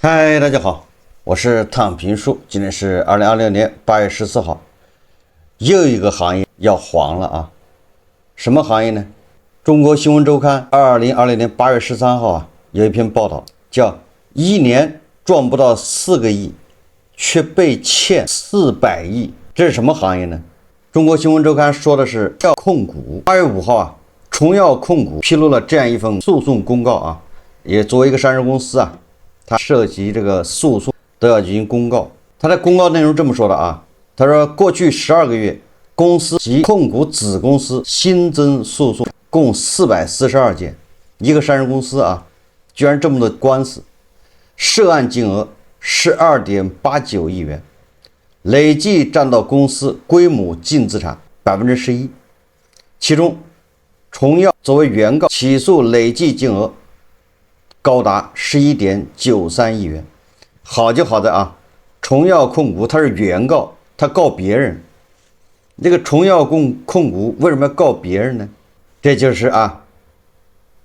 嗨，大家好，我是躺平叔。今天是2026年8月14号，又一個行業要黃了啊！什麼行業呢？中國新聞週刊2020年8月13號啊，有一篇報道叫“一年賺不到4個億，卻被欠400億”。這是什麼行業呢？中國新聞週刊說的是重藥控股。8月5號啊，重藥控股披露了這樣一份訴訟公告啊，也作為一個上市公司啊，它涉及這個訴訟都要進行公告。它的公告內容這麼說的啊，他說過去12個月，公司及控股子公司新增訴訟共442件，一個上市公司啊，居然這麼多官司，涉案金額12.89億元，累計占到公司規模淨資產11%，其中重藥作為原告起訴累計金額高達11.93億元。好就好在啊，重藥控股它是原告，它告別人。这個重藥控股為什麼要告別人呢？這就是啊，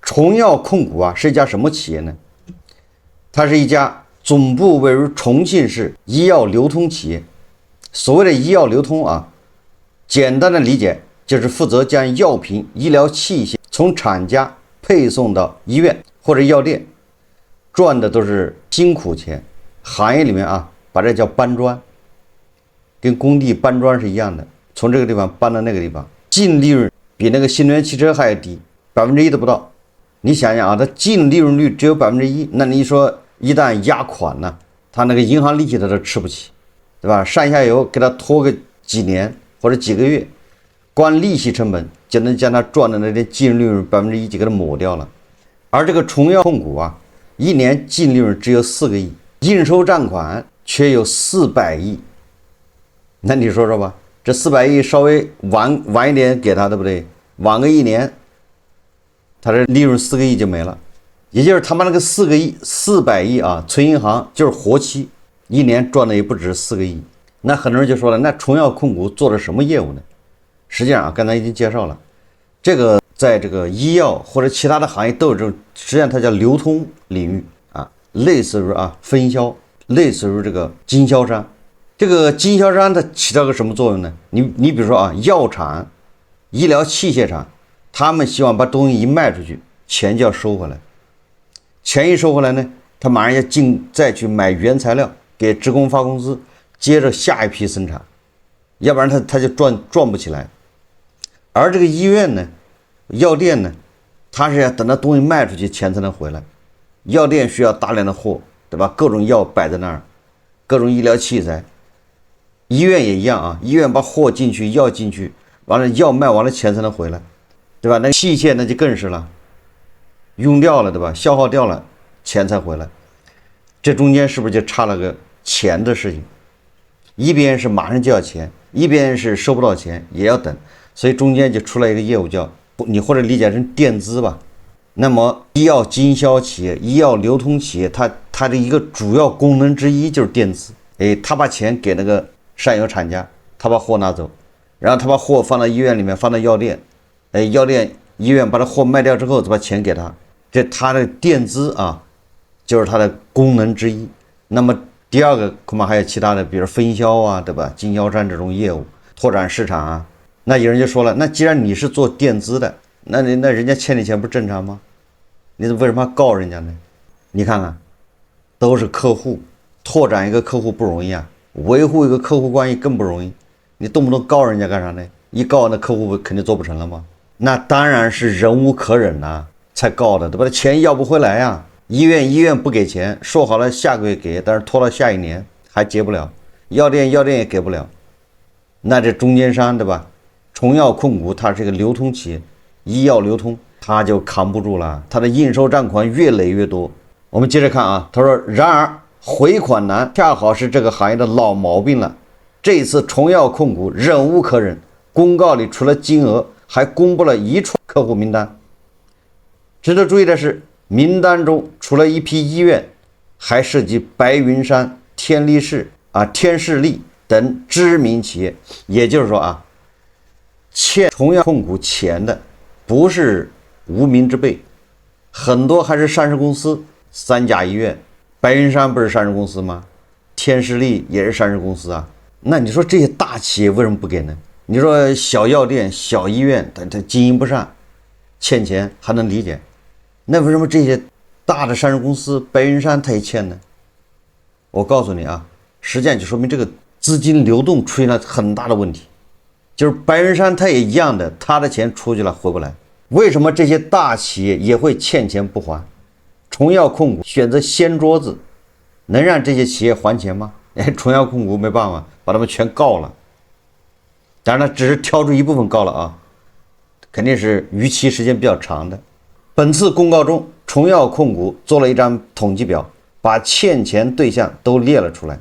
重藥控股啊是一家什麼企業呢？它是一家總部位於重慶市醫藥流通企業。所謂的醫藥流通啊，簡單的理解就是負責將藥品、醫療器械從廠家配送到醫院或者藥店，賺的都是辛苦錢。行業裡面啊，把這叫搬磚，跟工地搬磚是一樣的，從這個地方搬到那個地方，淨利潤比那個新能源汽車還要低，1%都不到。你想想啊，它淨利潤率只有1%，那你說一旦壓款呢，他那個銀行利息他都吃不起，對吧？上下游給他拖個幾年或者幾個月，光利息成本就能將他賺的那點淨利潤1%就給他抹掉了。而這個重藥控股啊，一年淨利潤只有4個億，應收賬款卻有400億。那你說說吧，這400億稍微晚一點給他，對不對？晚個1年，他這利潤4個億就沒了。也就是他們那個400億啊，存銀行就是活期，一年賺的也不止4個億。那很多人就說了，那重藥控股做的什麼業務呢？實際上啊，剛才已經介紹了，這個在這個醫藥或者其他的行業都有這種，實際上它叫流通領域啊，類似於啊分銷，類似於這個經銷商。這個經銷商它起到個什麼作用呢？你比如說啊，藥廠、醫療器械廠，他們希望把東西一賣出去，錢就要收回來。錢一收回來呢，他馬上要再去買原材料，給職工發工資，接着下一批生產，要不然他就賺不起來。而這個醫院呢，藥店呢，他是要等到東西賣出去，錢才能回來。藥店需要大量的貨，對吧？各種藥擺在那兒，各種醫療器材。醫院也一樣啊，醫院把貨進去，藥進去，完了藥賣完了，錢才能回來，对吧？那器械那就更是了，用掉了，对吧？消耗掉了，錢才回來。這中間是不是就差了個錢的事情？一邊是馬上就要錢，一邊是收不到錢，也要等，所以中間就出來一個業務叫，你或者理解成墊資吧。那麼醫藥經銷企業、醫藥流通企業，它的一個主要功能之一就是墊資。他把錢給那個上游廠家，他把貨拿走，然后他把貨放到醫院裡面，放到药店，药店醫院把他貨賣掉之後，再把錢給他，這他的墊資啊，就是它的功能之一。那麼第二個恐怕還有其他的，比如分銷啊，對吧？經銷商這種業務，拓展市場啊。那有人就說了，那既然你是做墊資的，那人家欠你錢不正常嗎？你為什麼要告人家呢？你看看，都是客戶，拓展一個客戶不容易啊，維護一個客戶關係更不容易。你動不動告人家幹啥呢？一告那客戶肯定做不成了嗎？那當然是忍無可忍吶，才告的，对吧？錢要不回來呀。医院不給錢，說好了下個月給，但是拖到下一年還結不了。藥店也給不了。那這中間商，對吧？重藥控股它是一個流通企業，醫藥流通，它就扛不住了，它的應收賬款越累越多。我們接着看啊，他說，然而回款難恰好是這個行業的老毛病了。這一次重藥控股忍無可忍，公告裡除了金額，還公布了一串客戶名單。值得注意的是，名單中除了一批醫院，還涉及白雲山、天士力等知名企業。也就是說啊，欠重药控股錢的不是无名之輩，很多還是上市公司、3甲醫院、白雲山不是上市公司嗎？天士力也是上市公司啊。那你說這些大企業為什麼不給呢？你說小藥店、小醫院，它經營不善，欠錢還能理解。那為什麼這些大的上市公司，白雲山它也欠呢？我告訴你啊，實際上就說明這個資金流動出現了很大的問題。就是白雲山它也一樣的，它的錢出去了回不來。為什麼這些大企業也會欠錢不還？崇耀控股選擇掀桌子，能讓這些企業還錢嗎？崇耀控股沒辦法，把他們全告了。当然了，只是挑出一部分告了啊，肯定是逾期时间比较長的。本次公告中，崇耀控股做了一張統計表，把欠錢對象都列了出來。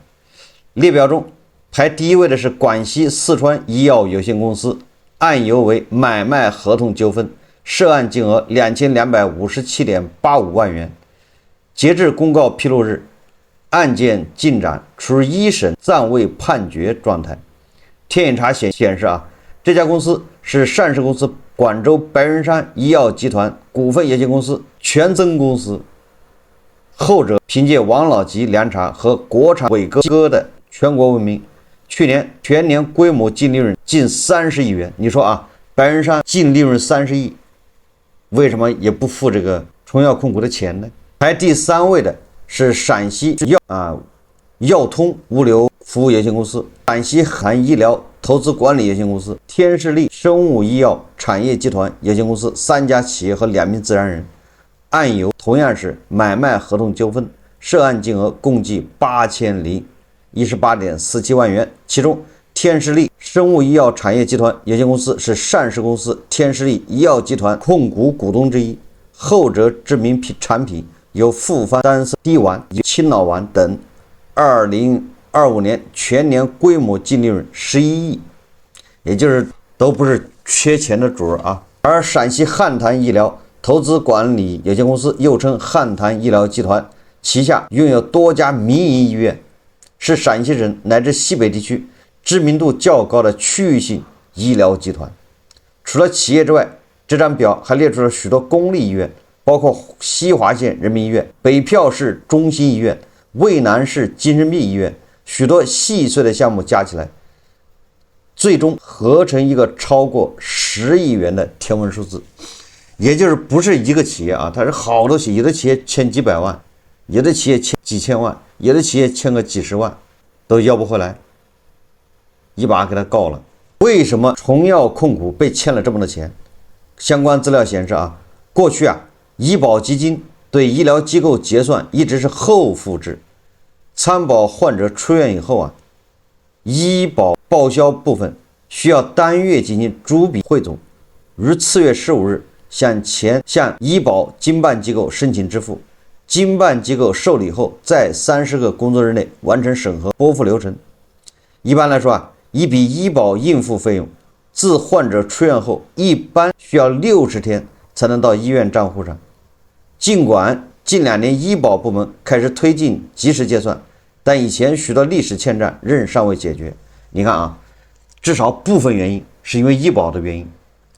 列表中排第一位的是廣西四川醫藥有限公司，案由為買賣合同糾紛，涉案金額2257.85萬元。截至公告披露日，案件進展處於一審暫未判決狀態。天眼查顯示啊，這家公司是上市公司廣州白雲山醫藥集團股份有限公司全資公司，後者憑借王老吉涼茶和國產偉哥的全國聞名，去年全年規模淨利潤近30億元。你說啊，白雲山淨利潤30億，為什麼也不付這個崇耀控股的錢呢？排第3位的是陝西藥通物流服務有限公司、陝西韩醫療投資管理有限公司、天士力生物醫藥產業集團有限公司3家企業和2名自然人，案由同樣是買賣合同糾紛，涉案金額共計8018.47萬元。其中，天士力生物醫藥產業集團有限公司是上市公司天士力醫藥集團控股股東之一，後者知名產品有复方丹参滴丸、青脑丸等。2025年全年規模淨利潤11億，也就是都不是缺錢的主兒啊。而陝西漢潭醫療投資管理有限公司，又稱漢潭醫療集團，旗下擁有多家民營醫院，是陝西省乃至西北地區知名度較高的区域性醫療集团。除了企業之外，這張表還列出了許多公立醫院，包括西華縣人民醫院、北票市中心醫院、渭南市精神病醫院，許多細碎的項目加起來，最終合成一個超過10億元的天文數字。也就是不是一個企業啊，它是好多企業，有的企業欠幾百萬，有的企業欠幾千萬，有的企業欠個幾十萬，都要不回來，一把給他告了。為什麼崇耀控股被欠了這麼多錢？相關資料顯示啊，過去啊，醫保基金對醫療機構結算一直是後付制，參保患者出院以後啊，醫保報銷部分需要當月進行逐筆匯總，於次月15日向醫保經辦機構申請支付，經辦機構受理後，在30個工作日內完成審核撥付流程。一般来說啊，一筆醫保應付費用自患者出院後，一般需要60天才能到醫院賬戶上。儘管近2年醫保部門開始推進及時結算，但以前許多歷史欠債仍尚未解決。你看啊，至少部分原因是因為醫保的原因，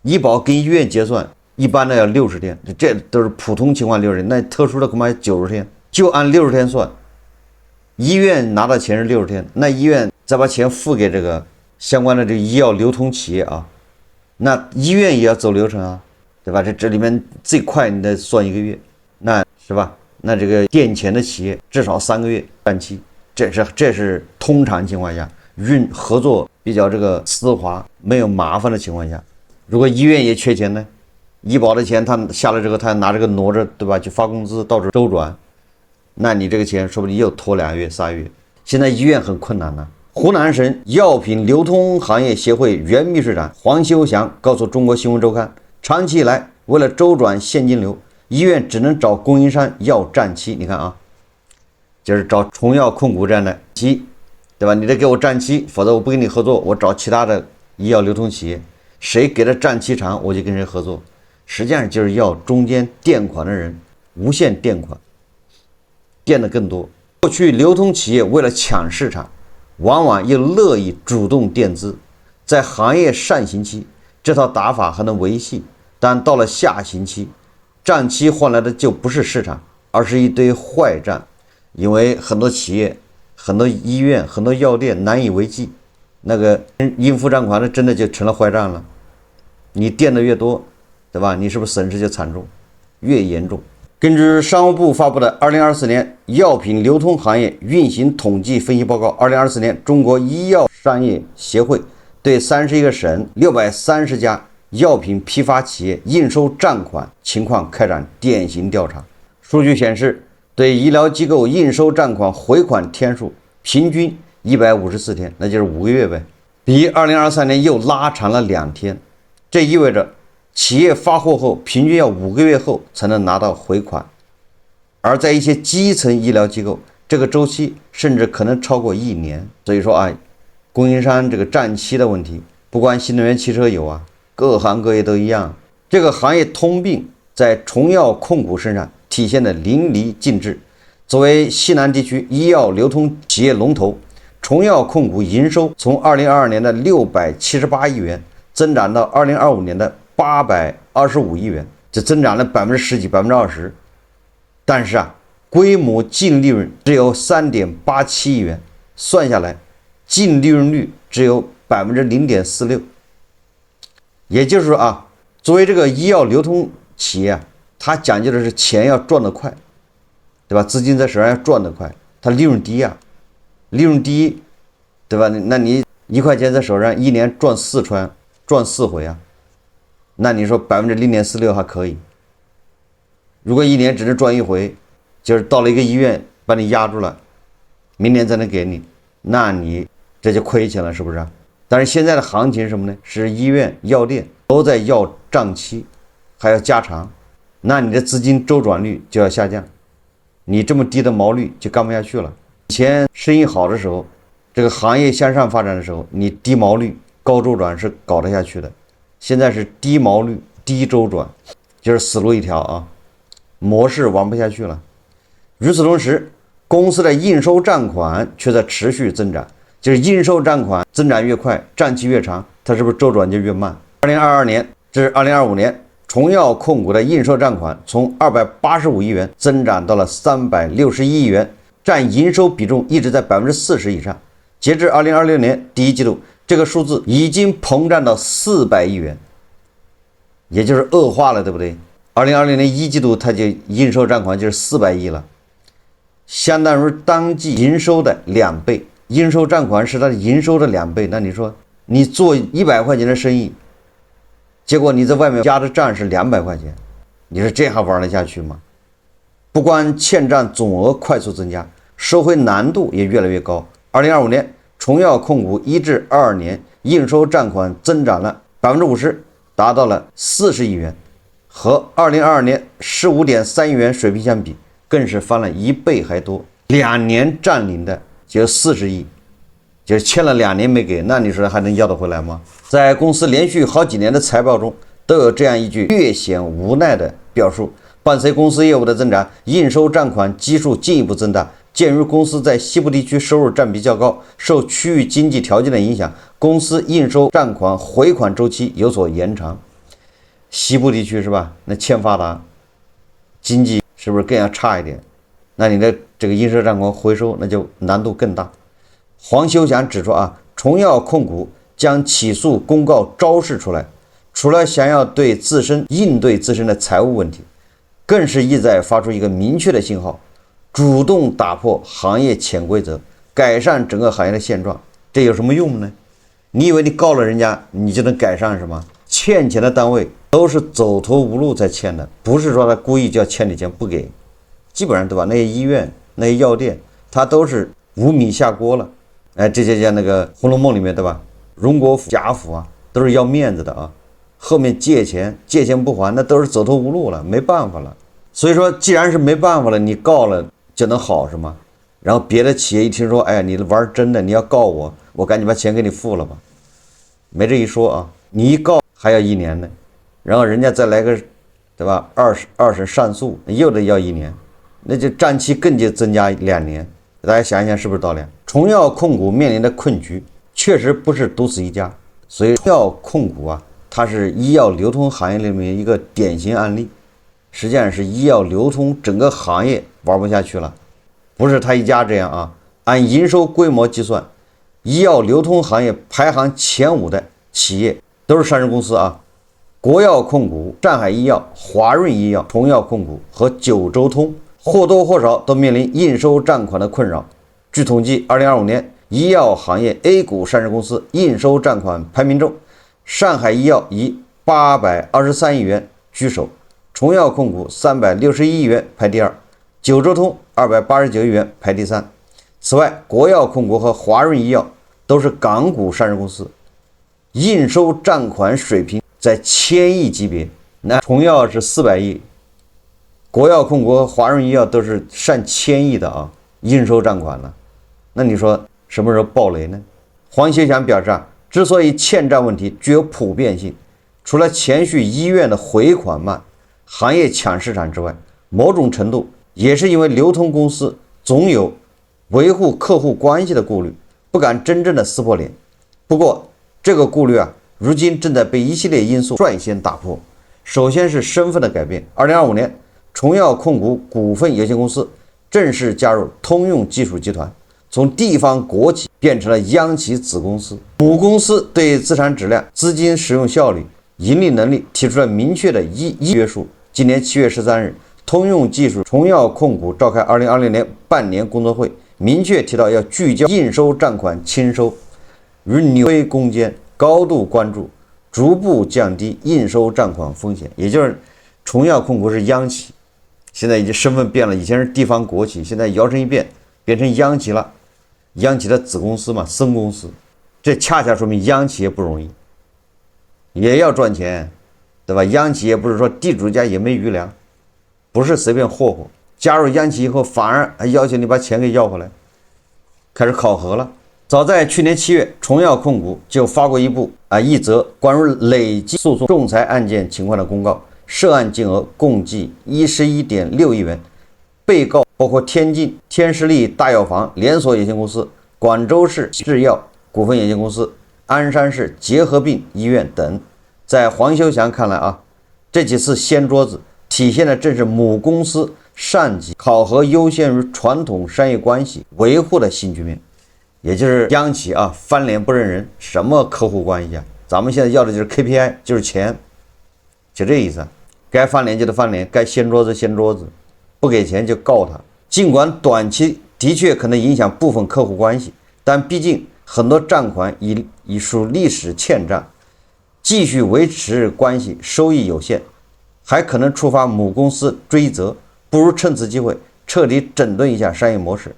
醫保跟醫院結算一般的要60天，這都是普通情況60天，那特殊的恐怕90天，就按60天算。醫院拿到錢是60天，那医院再把钱付給这個相關的這個醫藥流通企業啊，那醫院也要走流程啊，對吧？這裡面最快你得算1個月。那是吧？那這個墊錢的企業至少3個月賬期，這是通常情況下合作比較這個絲滑、沒有麻煩的情況下。如果醫院也缺錢呢，醫保的錢他下了之後，他拿這個挪着，對吧？去發工資，到處周轉，那你這個錢說不定又拖2月、3月。現在醫院很困難呢。湖南省藥品流通行業協會原秘書長黃修祥告訴中國新聞週刊，長期以來為了周轉現金流，醫院只能找供應商要賬期。你看啊，就是找崇耀控股這樣的期，對吧？你得給我賬期，否則我不跟你合作，我找其他的醫藥流通企業，誰給的賬期長，我就跟誰合作。實際上就是要中間墊款的人無限墊款，墊的更多。過去流通企業為了搶市場，往往又樂意主動墊資，在行業上行期，這套打法還能維繫，但到了下行期，賬期換來的就不是市場，而是一堆壞賬。因為很多企業、很多醫院、很多藥店難以為繼，那個應付賬款的真的就成了壞賬了。你墊的越多，對吧？你是不是損失就慘重，越嚴重？根據商務部發布的2024年藥品流通行業運行統計分析報告，2024年中國醫藥商業協會對31個省630家藥品批發企業應收賬款情況開展典型調查。數據顯示，對醫療機構應收賬款回款天數平均154天，那就是5個月唄，比2023年又拉長了2天。這意味着企業發貨後平均要5個月後才能拿到回款，而在一些基層醫療機構，這個周期甚至可能超過1年。所以說啊，供應商這個佔期的問題，不光新能源汽車有啊，各行各業都一樣。這個行業通病在崇藥控股身上體現得淋漓盡致。作為西南地區醫藥流通企業龍頭，崇药控股營收從2022年的678億元增長到2025年的825億元，这增長了10幾%，但是啊，規模淨利潤只有3.87億元，算下來，淨利潤率只有0.46%。也就是說啊，作為這個醫藥流通企業啊，它講究的是錢要賺得快，對吧？資金在手上要賺得快，它利潤低啊，利潤低，對吧？那你1塊錢在手上，1年賺4回啊。那你說0.46%還可以，如果1年只能賺1回，就是到了一個醫院把你壓住了，明年才能給你，那你這就虧錢了，是不是？但是現在的行情是什麼呢？是醫院、藥店都在要賬期，還要加長，那你的資金周轉率就要下降，你這麼低的毛率就幹不下去了。以前生意好的時候，這個行業向上發展的時候，你低毛率、高周轉是搞得下去的。現在是低毛率、低周轉，就是死路一條啊，模式玩不下去了。與此同時，公司的應收賬款卻在持續增長，就是應收賬款增長越快，賬期越長，它是不是周轉就越慢？2022年至2025年，崇藥控股的應收賬款從285億元增長到了361億元，佔營收比重一直在40%以上。截至2026年第一季度，這個數字已經膨脹到400億元，也就是惡化了，對不對？2020年1季度它就應收賬款就是400億了，相當於當季營收的2倍。應收賬款是它的營收的2倍，那你說你做100塊錢的生意，結果你在外面壓的賬是200塊錢，你說這還玩得下去嗎？不光欠賬總額快速增加，收回難度也越來越高。2025年崇藥控股1至22年應收賬款增長了50%，達到了40億元，和2022年15.3億元水平相比，更是翻了1倍還多。2年佔領的就40億，就是欠了2年沒給，那你說還能要得回來嗎？在公司連續好幾年的財報中，都有這樣一句略顯無奈的表述：伴隨公司業務的增長，應收賬款基數進一步增大。鑑於公司在西部地區收入佔比較高，受區域經濟條件的影響，公司應收賬款回款周期有所延長。西部地區是吧？那欠發達，經濟是不是更要差一點？那你的這個應收賬款回收那就難度更大。黃修祥指出啊，崇藥控股將起訴公告昭示出來，除了想要應對自身的財務問題，更是意在發出一個明確的信號，主動打破行業潛規則，改善整個行業的現狀。這有什麼用呢？你以為你告了人家你就能改善是嗎？欠錢的單位都是走投無路才欠的，不是說他故意就要欠你錢不給。基本上对吧，那些醫院那些药店他都是无米下鍋了。哎，这些像那個《紅樓夢》裡面对吧，榮國府、賈府啊，都是要面子的啊，後面借錢不還，那都是走投無路了，沒辦法了。所以說既然是沒辦法了，你告了就能好是嗎？然後別的企業一聽說，哎呀，你玩真的，你要告我，我趕緊把錢給你付了吧。沒這一說啊，你一告還要1年呢，然後人家再來個，對吧？二審上訴又得要1年，那就賬期更就增加2年。大家想一想是不是道理？崇藥控股面臨的困局確實不是獨此一家，所以崇藥控股啊，它是醫藥流通行業裡面一個典型案例。實際上是醫藥流通整個行業玩不下去了，不是他一家这樣啊，按營收規模計算，醫藥流通行業排行前5的企業都是上市公司啊，國藥控股、上海醫藥、華潤醫藥、崇藥控股和九州通或多或少都面臨應收賬款的困擾。據統計，2025年醫藥行業 A 股上市公司應收賬款排名中，上海醫藥以823億元居首，崇藥控股361億元排第二，九州通289億元排第三。此外，國藥控股和華潤醫藥都是港股上市公司，應收賬款水平在1000億級別。那崇藥是400億，國藥控股和華潤醫藥都是上1000億的啊，應收賬款了。那你說什麼時候爆雷呢？黃修祥表示啊，之所以欠債問題具有普遍性，除了前續醫院的回款慢、行業搶市場之外，某種程度也是因為流通公司總有維護客戶關係的顧慮，不敢真正的撕破臉。不過這個顧慮啊，如今正在被一系列因素率先打破。首先是身份的改變，2025年崇药控股股份有限公司正式加入通用技術集團，從地方國企變成了央企子公司。母公司對資產質量、資金使用效率、盈利能力提出了明確的約束。今年7月13日，通用技術崇藥控股召開2020年半年工作會，明確提到要聚焦應收賬款清收，與扭虧攻堅，高度關注，逐步降低應收賬款風險。也就是崇藥控股是央企，現在已經身份變了，以前是地方國企，現在摇身一变变成央企了，央企的子公司嘛，孙公司。這恰恰說明央企也不容易，也要賺錢，對吧？央企也不是說地主家也沒餘糧，不是隨便霍霍。加入央企以後，反而還要求你把錢給要回來，開始考核了。早在去年7月，崇藥控股就發過一則關於累計訴訟仲裁案件情況的公告，涉案金額共計11.6億元，被告包括天津天士力大藥房連鎖有限公司、廣州市製藥股份有限公司、鞍山市結核病醫院等。在黃修祥看來啊，這幾次掀桌子體現的正是母公司上級考核優先於傳統商業關係維護的新局面，也就是央企啊翻臉不認人，什麼客戶關係啊，咱們現在要的就是 KPI， 就是錢，就這意思。該翻臉就得翻臉，該掀桌子掀桌子，不給錢就告他。儘管短期的確可能影響部分客戶關係，但畢竟很多賬款已屬歷史欠賬，繼續維持關係收益有限，還可能觸發母公司追責，不如趁此機會徹底整頓一下商業模式。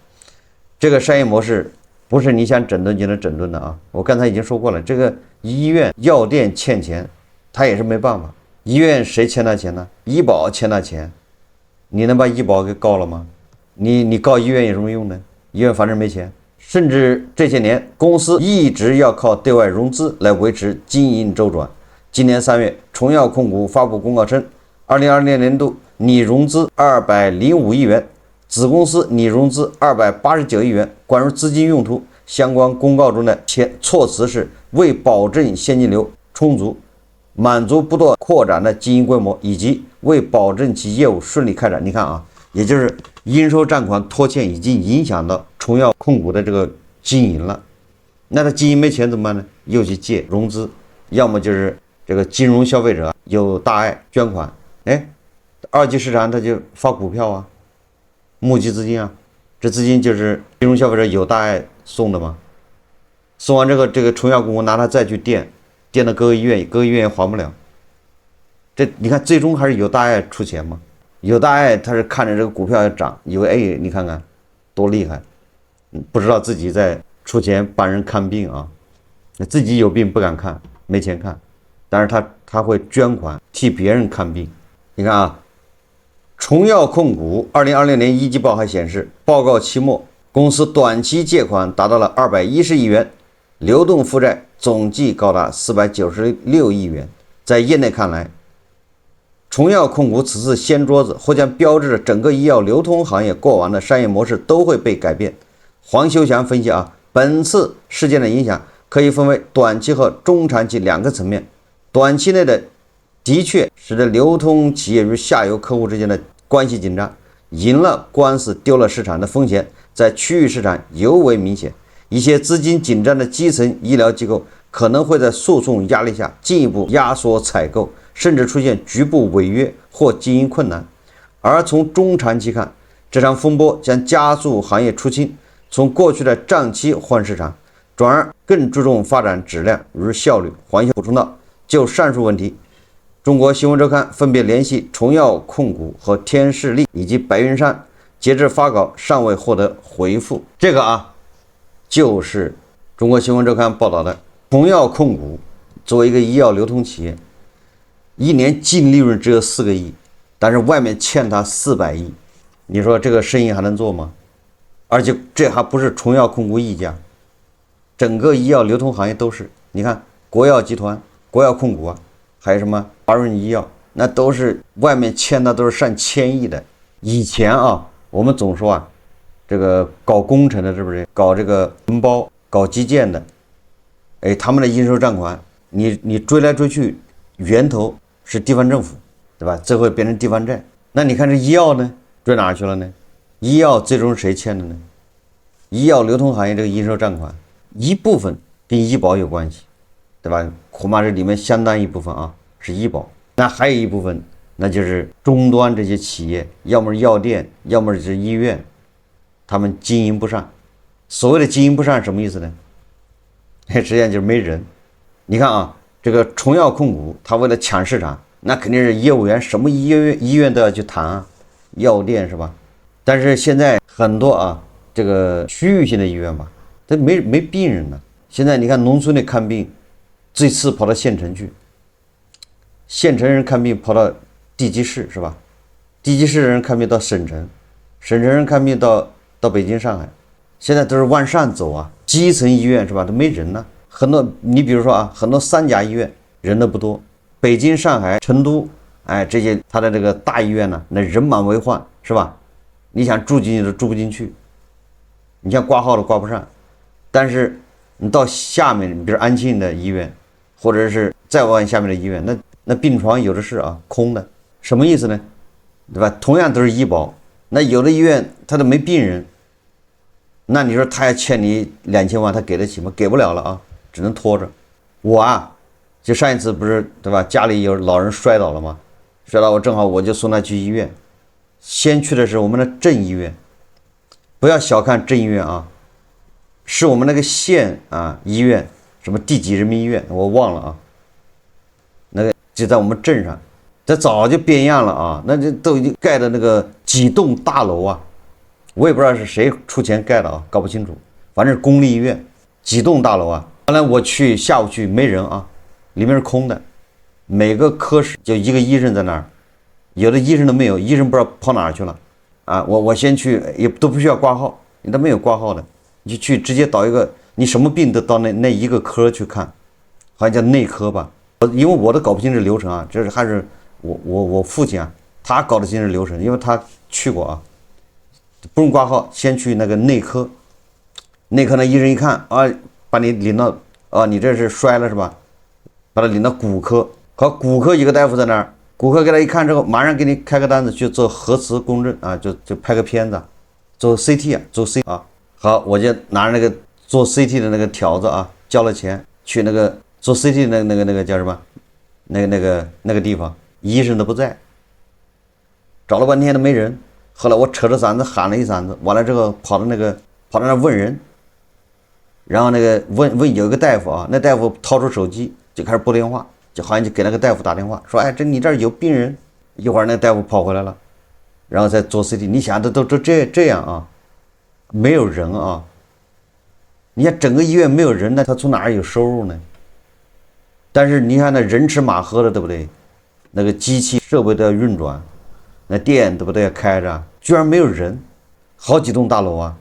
這個商業模式不是你想整頓就能整頓的啊！我剛才已經說過了，這個醫院、藥店欠錢，他也是沒辦法。醫院誰欠他錢呢？醫保欠他錢，你能把醫保給告了嗎？你告醫院有什麼用呢？醫院反正沒錢。甚至這些年，公司一直要靠對外融資來維持經營周轉。今年3月，崇藥控股發布公告稱，2020年度擬融資205億元，子公司擬融資289億元。關於資金用途，相關公告中的措辭是為保證現金流充足，滿足不斷擴展的經營規模，以及為保證其業務順利開展。你看啊，也就是應收賬款拖欠已經影響到崇藥控股的這個經營了。那他經營沒錢怎麼辦呢？又去借融資，要麼就是這個金融消費者有大愛捐款，二級市場他就發股票啊，募集資金啊，這資金就是金融消費者有大愛送的嘛。送完这個崇藥控股拿它再去墊到各個醫院，各個醫院也還不了。這你看最終還是有大愛出錢嘛。有大愛他是看着這個股票要漲，以為你看看多厲害，不知道自己在出錢幫人看病啊，自己有病不敢看，沒錢看，但是他會捐款替別人看病。你看啊，崇藥控股2020年一季報還顯示，報告期末公司短期借款達到了210億元，流動負債總計高達496億元。在業內看來，崇藥控股此次掀桌子，或將標誌着整個醫藥流通行業過往的商業模式都會被改變。黃修祥分析啊，本次事件的影響可以分為短期和中長期2個層面。短期內的確使得流通企業與下游客戶之間的關係緊張，贏了官司丟了市場的風險在區域市場尤為明顯，一些資金緊張的基層醫療機構可能會在訴訟壓力下進一步壓縮採購，甚至出現局部違約或經營困難。而從中長期看，這場風波將加速行業出清，從過去的賬期換市場，轉而更注重發展質量與效率。黃修補充道，就上述問題，中國新聞週刊分別聯繫崇耀控股和天士力以及白雲山，截至發稿尚未獲得回復。這個就是中國新聞週刊報道的，崇耀控股作為一個醫藥流通企業，一年淨利潤只有4個億，但是外面欠他400億，你說這個生意還能做嗎？而且這還不是崇耀控股一家，整個醫药流通行業都是。你看國藥集团、國藥控股還有什麼華潤醫藥，那都是外面欠的都是上千億的。以前我們總說這個搞工程的是不是搞这個承包、搞基建的，他們的應收賬款，你追來追去，源頭是地方政府，對吧？最後變成地方債。那你看這醫藥呢，追哪去了呢？醫藥最終誰欠的呢？醫藥流通行業這個應收賬款，一部分跟醫保有關係，對吧？恐怕這裡面相當一部分是醫保，那還有一部分那就是終端這些企業，要麼是藥店，要麼是醫院，他們經營不善。所謂的經營不善什麼意思呢？實際上就是沒人。你看這個崇耀控股，他為了搶市場，那肯定是業務員什麼醫院都要去談藥店是吧？但是現在很多這個區域性的醫院吧，它沒病人了。现在你看農村裡看病，最次跑到縣城去，縣城人看病跑到地級市是吧？地級市的人看病到省城，省城人看病到北京、上海，现在都是往上走基层醫院是吧？都沒人了。很多你比如說很多3甲醫院人都不多，北京、上海、成都，這些他的這個大醫院呢，那人滿為患是吧？你想住進去都住不進去，你像掛號都掛不上。但是你到下面，比如安庆的医院，或者是再往下面的医院，那病床有的是空的，什麼意思呢？对吧？同樣都是醫保，那有的醫院他都沒病人，那你說他要欠你2000萬，他給得起嗎？給不了了只能拖着。我就上一次不是对吧？家裡有老人摔倒了嗎？摔倒我正好我就送他去醫院，先去的是我們的镇醫院，不要小看镇医院是我們那個县醫院，什麼第幾人民醫院我忘了那個就在我們鎮上，这早就变样了那这都已經蓋的那個幾棟大樓我也不知道是誰出錢蓋的搞不清楚，反正是公立醫院幾棟大樓後來我去下午去沒人裡面是空的，每個科室就一個醫生在那兒，有的醫生都沒有，醫生不知道跑哪兒去了我先去也都不需要掛號，你都沒有掛號的，你就去直接到一個你什麼病都到那一個科去看，好像叫內科吧，因為我都搞不清這流程這是還是我父親他搞得清這流程，因為他去過不用掛號，先去那個內科，內科那醫生一看把你領到你這是摔了是吧？把他領到骨科，好，骨科一個大夫在那兒，骨科給他一看之後，馬上給你開個單子去做核磁共振就拍個片子，做 CT 做 CT 好，我就拿着那個做 CT 的那個條子交了錢去那個做 CT 的那個叫什麼那個地方，醫生都不在，找了半天都沒人。後來我扯着嗓子喊了一嗓子，完了之後跑到那問人，然後那個問有一個大夫那大夫掏出手機就開始撥電話，就好像就給那個大夫打電話說你這兒有病人，一會兒那個大夫跑回來了，然後再做 CT， 你想都這樣沒有人你看整個醫院沒有人，那他從哪兒有收入呢？但是你看那人吃馬喝的，對不對？那個機器設備都要運轉，那電對不對要開着，居然沒有人，好幾棟大樓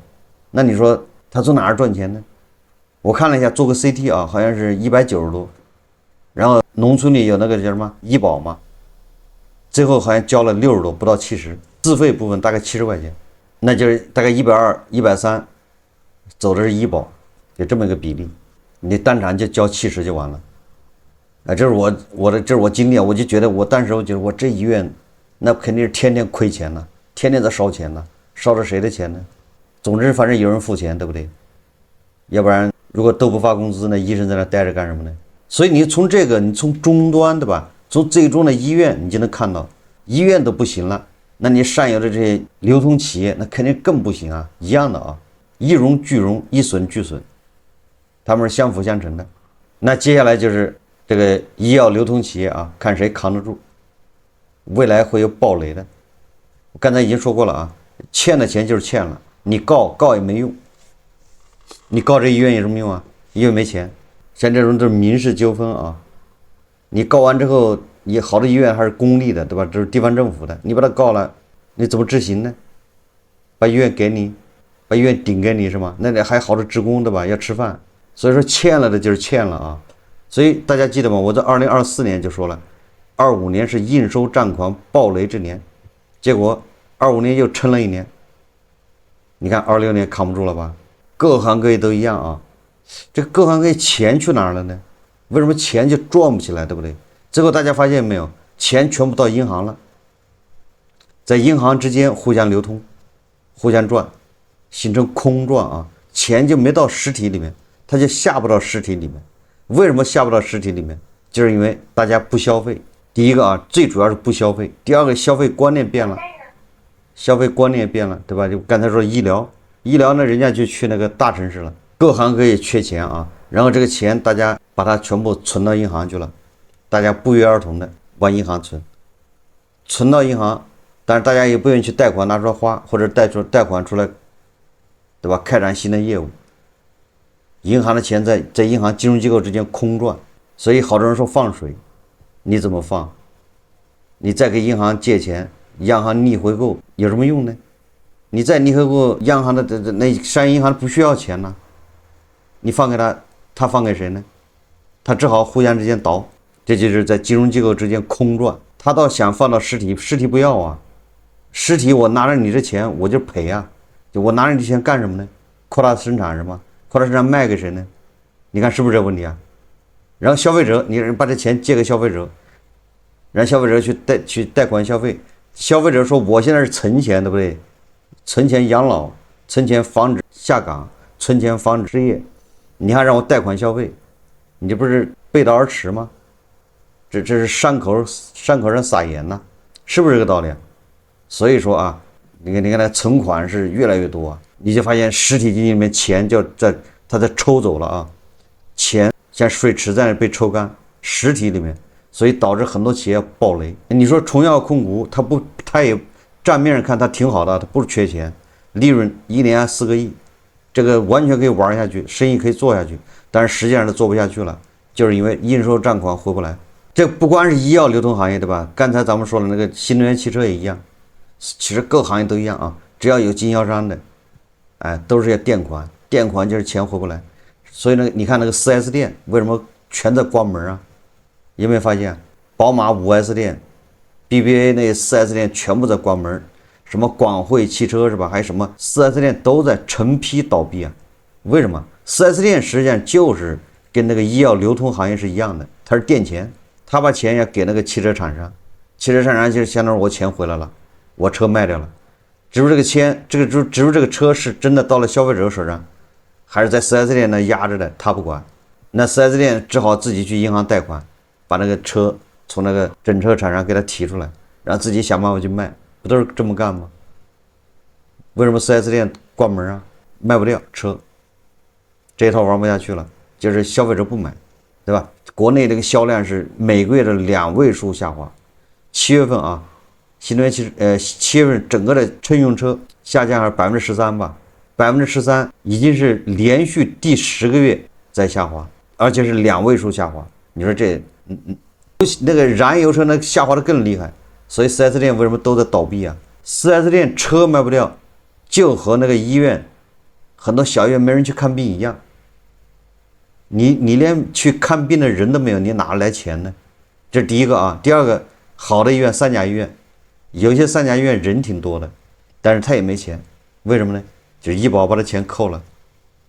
那你說他從哪兒賺錢呢？我看了一下，做個 CT 好像是190多，然後農村裡有那個叫什麼醫保嘛，最後好像交了60多，不到70，自費部分大概70塊錢，那就是大概120、130，走的是醫保，就這麼一個比例，你當場就交70就完了。這是我經歷我就覺得当時我覺得我這醫院那肯定是天天虧錢了。天天在燒錢呢，燒着誰的錢呢？總之反正有人付錢，對不對？要不然如果都不發工資，那醫生在那待着幹什麼呢？所以你從這個，你從終端，對吧？從最終的醫院，你就能看到，醫院都不行了，那你上游的這些流通企業，那肯定更不行啊，一樣的啊，一榮俱榮，一損俱損，他們是相輔相成的。那接下來就是這個醫藥流通企業啊，看誰扛得住，未來會有暴雷的。我剛才已經說過了啊，欠的錢就是欠了，你告也沒用，你告這醫院有什麼用啊？医院沒錢，像這種都是民事糾紛啊。你告完之後，你好的醫院還是公立的，對吧？这是地方政府的，你把他告了，你怎麼執行呢？把醫院給你，把醫院頂給你是嗎？那裡還好的職工，對吧？要吃飯，所以說欠了的就是欠了啊。所以大家記得嗎？我在2024年就說了，25年是應收賬款暴雷之年，結果25年又撐了一年。你看26年扛不住了吧？各行各業都一樣啊。這個各行各業錢去哪兒了呢？為什麼錢就賺不起來，對不對？最後大家發現沒有，錢全部到銀行了，在銀行之間互相流通，互相賺，形成空轉啊，錢就沒到實體裡面，它就下不到實體裡面。為什麼下不到實體裡面？就是因為大家不消費。第一個啊，最主要是不消費。第二個，消費觀念变了，消費觀念變了，對吧？就剛才說醫療呢，人家就去那個大城市了。各行各業缺錢啊，然後這個錢大家把它全部存到銀行去了，大家不約而同的往銀行存到銀行，但是大家也不願意去貸款拿出來花，或者貸款出來，对吧？開展新的業務。銀行的錢在銀行金融機構之間空轉，所以好多人說放水，你怎麼放？你再給銀行借錢，央行逆回購有什麼用呢？你再逆回購，央行的那商業銀行不需要錢呢，你放給他，他放給誰呢？他只好互相之間倒，這就是在金融機構之間空轉。他倒想放到實體，實體不要啊，實體我拿着你的錢我就賠啊，就我拿着你的錢幹什麼呢？擴大生產是嗎？扩大生產賣給誰呢？你看是不是這個問題啊？然後消費者，你把這錢借給消費者，讓消費者去貸款消費，消費者說我現在是存錢，對不對？存錢養老，存錢防止下崗，存錢防止失業，你還讓我貸款消費，你這不是背道而馳嗎？這是傷口上撒鹽吶，是不是這個道理啊？所以說啊，你看那存款是越來越多啊，你就發現實體經濟裡面錢就它在抽走了啊，錢像水池在那被抽乾，實體裡面，所以導致很多企業暴雷。你說崇耀控股，它也賬面上看它挺好的，它不是缺錢，利潤1年4個億，這個完全可以玩下去，生意可以做下去，但是實際上它做不下去了，就是因為應收賬款回不來。這不光是醫藥流通行業，對吧？剛才咱們說的那個新能源汽車也一樣，其實各行業都一樣啊，只要有經銷商的，哎，都是要墊款，墊款就是錢回不來。所以呢，你看那個 4S 店為什麼全在關門啊？有沒有發現？寶馬 5S 店、BBA 那 4S 店全部在關門，什麼廣匯汽車是吧？還有什麼 4S 店都在成批倒閉啊？為什麼 4S 店實際上就是跟那個醫藥流通行業是一樣的，它是墊錢。他把錢要給那個汽車廠商，汽車廠商就相當於我錢回来了，我車賣掉了，只不过這個錢，只不過這個車是真的到了消費者手上，還是在 4S 店那壓着的，他不管，那 4S 店只好自己去銀行貸款，把那個車從那個整車廠商給他提出來，然後自己想辦法去賣，不都是這麼幹嗎？為什麼 4S 店關門啊？賣不掉車，這一套玩不下去了，就是消費者不買，對吧？國內這個銷量是每個月的2位數下滑，7月份啊，新能源汽車7月份整個的乘用車下降了13%吧，13%已經是連續第10個月在下滑，而且是2位數下滑。你說這那個燃油車那下滑的更厲害，所以 4S 店為什麼都在倒閉啊？ 4S 店車賣不掉，就和那個醫院很多小醫院沒人去看病一樣。你連去看病的人都沒有，你哪來錢呢？這是第一個啊。第二個，好的醫院，3甲醫院，有些3甲医院人挺多的，但是他也沒錢，為什麼呢？就是醫保把他錢扣了，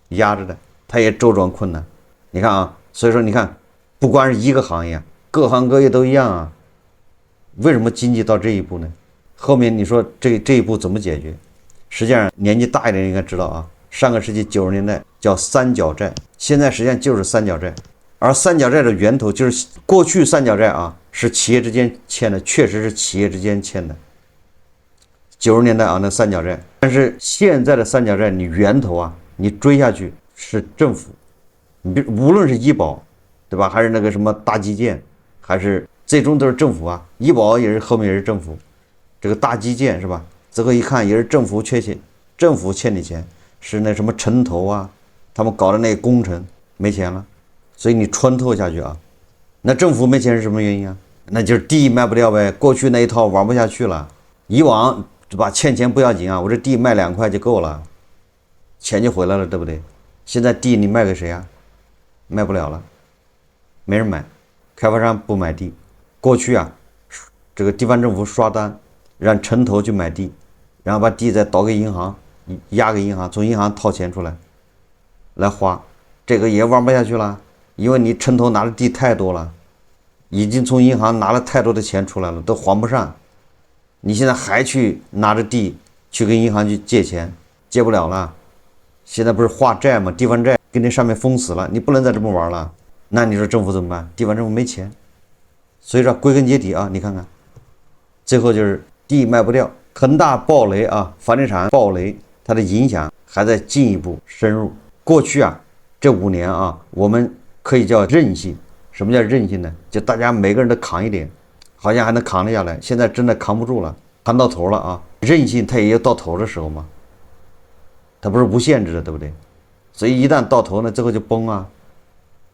壓着的，他也周轉困難。你看啊，所以說你看，不光是一個行業，各行各業都一樣啊。為什麼經濟到這一步呢？後面你說這一步怎麼解決？實際上年紀大一點應該知道啊，上個世紀90年代叫三角債，現在實際上就是三角債。而三角債的源頭就是过去三角債啊，是企業之間簽的，確實是企業之間簽的。90年代啊，那三角債，但是現在的三角債，你源頭啊，你追下去是政府，你無論是醫保，對吧？還是那個什麼大基建，還是最終都是政府啊。醫保也是後面也是政府，這個大基建是吧？最後一看也是政府缺钱，政府欠你錢，是那什麼城投啊，他們搞的那个工程沒錢了。所以你穿透下去啊，那政府沒錢是什麼原因啊？那就是地賣不掉唄，過去那一套玩不下去了。以往對吧，欠錢不要緊啊，我這地賣2塊就夠了，錢就回來了，對不對？現在地你賣給誰啊？賣不了了，沒人買，開發商不買地。過去啊，這個地方政府刷單，讓城投去買地，然後把地再倒給銀行，押給銀行，從銀行掏錢出來花，這個也玩不下去了。因為你城投拿的地太多了，已經從銀行拿了太多的錢出來了，都還不上。你現在還去拿着地去跟銀行去借錢，借不了了。現在不是化債嗎？地方債給那上面封死了，你不能再這麼玩了。那你說政府怎麼辦？地方政府沒錢。所以說歸根結底啊，你看看，最後就是地賣不掉，恆大暴雷啊，房地產暴雷，它的影響還在進一步深入。過去啊，這5年啊，我們可以叫韌性。什麼叫韌性呢？就大家每個人都扛一點，好像還能扛得下來。現在真的扛不住了，扛到頭了啊！韌性它也有到頭的時候嘛，它不是無限制的，對不對？所以一旦到頭呢，最後就崩啊！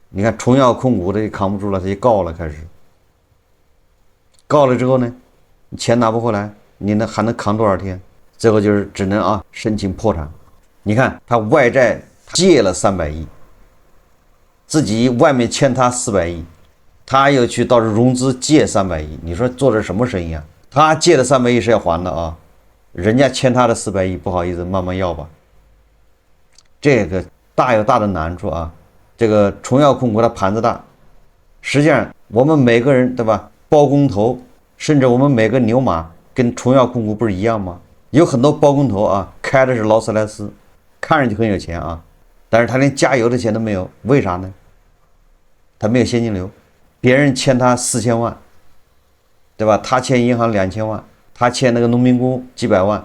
你看崇耀控股的也扛不住了，它就告了，開始告了之後呢，錢拿不回來，你呢還能扛多少天？最後就是只能啊申請破產。你看他外債借了300億。自己外面欠他400億，他又去到處融資借300億，你說做的什麼生意啊？他借的300億是要還的啊，人家欠他的400億，不好意思，慢慢要吧。這個大有大的難處啊。這個崇耀控股它盤子大，實際上我們每個人對吧，包工頭，甚至我們每個牛馬跟崇耀控股不是一樣嗎？有很多包工頭啊，開的是勞斯萊斯，看上去很有錢啊，但是他連加油的錢都沒有，為啥呢？他沒有現金流，別人欠他4000萬，對吧？他欠銀行2000萬，他欠那個農民工幾百萬，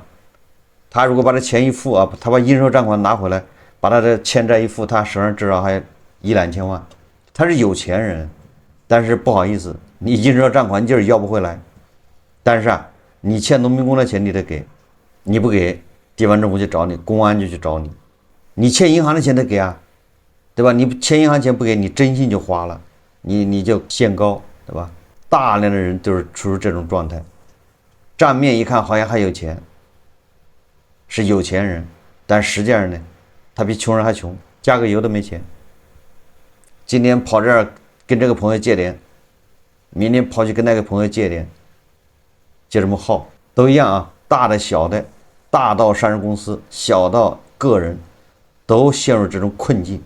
他如果把這錢一付啊，他把應收賬款拿回來，把他的欠債一付，他手上至少還1-2千萬，他是有錢人，但是不好意思，你應收賬款就是要不回來，但是啊，你欠農民工的錢你得給，你不給，地方政府就找你，公安就去找你，你欠銀行的錢得給啊。對吧？你欠銀行錢不給你，徵信就花了，你就限高，對吧？大量的人都是處於這種狀態，賬面一看好像還有錢，是有錢人，但實際上呢，他比窮人還窮，加個油都沒錢。今天跑這兒跟這個朋友借點，明天跑去跟那個朋友借點，就這麼耗，都一樣啊，大的小的，大到上市公司，小到個人，都陷入這種困境。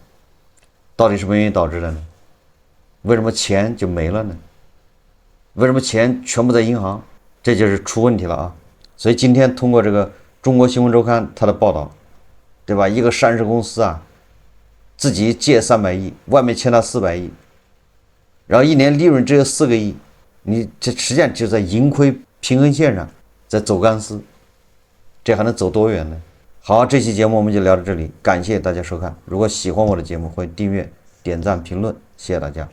到底什麼原因導致的呢？為什麼錢就沒了呢？為什麼錢全部在銀行？這就是出問題了啊！所以今天通過這個中國新聞週刊它的報道，對吧？一個上市公司啊，自己借300億，外面欠他400億，然後一年利潤只有4個億，你這實際上就在盈虧平衡線上在走鋼絲，這還能走多遠呢？好，這期節目我們就聊到這裡，感謝大家收看。如果喜歡我的節目，歡迎訂閱、點讚、評論，謝謝大家。